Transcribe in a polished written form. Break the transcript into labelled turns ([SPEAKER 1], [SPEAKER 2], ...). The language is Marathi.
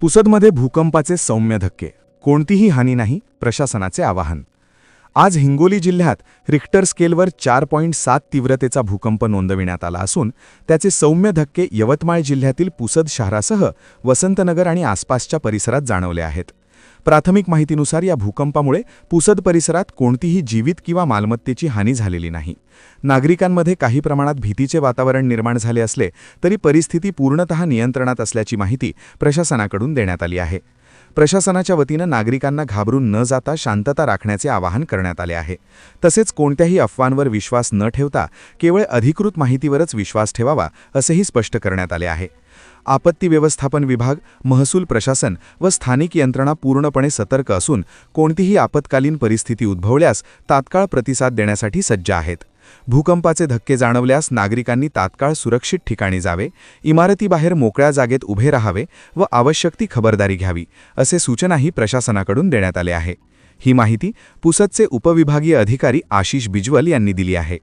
[SPEAKER 1] पुसदमध्ये भूकंपाचे सौम्य धक्के, कोणतीही हानी नाही, प्रशासनाचे आवाहन. आज हिंगोली जिल्ह्यात रिक्टर स्केलवर 4.7 तीव्रतेचा भूकंप नोंदविण्यात आला असून त्याचे सौम्य धक्के यवतमाळ जिल्ह्यातील पुसद शहरासह वसंतनगर आणि आसपासच्या परिसरात जाणवले आहेत. प्राथमिक माहितीनुसार या भूकंपामुळे पुसद परिसरात कोणतीही जीवित किंवा मालमत्तेची हानी झालेली नाही. नागरिकांमध्ये काही प्रमाणात भीतीचे वातावरण निर्माण झाले असले तरी परिस्थिती पूर्णतः नियंत्रणात असल्याची माहिती प्रशासनाकडून देण्यात आली आहे. प्रशासनाच्या वतीनं नागरिकांना घाबरून न जाता शांतता राखण्याचे आवाहन करण्यात आले आहे. तसेच कोणत्याही अफवांवर विश्वास न ठेवता केवळ अधिकृत माहितीवरच विश्वास ठेवावा असेही स्पष्ट करण्यात आले आहे. आपत्ती व्यवस्थापन विभाग, महसूल प्रशासन व स्थानिक यंत्रणा पूर्णपणे सतर्क असून कोणतीही आपत्कालीन परिस्थिती उद्भवल्यास तात्काळ प्रतिसाद देण्यासाठी सज्ज आहेत. भूकंपाचे धक्के जाणवल्यास नागरिकांनी तात्काळ सुरक्षित ठिकाणी जावे, इमारतीबाहेर मोकळ्या जागेत उभे राहावे व आवश्यक ती खबरदारी घ्यावी, असे सूचनाही प्रशासनाकडून देण्यात आले आहे. ही माहिती पुसदचे उपविभागीय अधिकारी आशिष बिजवल यांनी दिली आहे.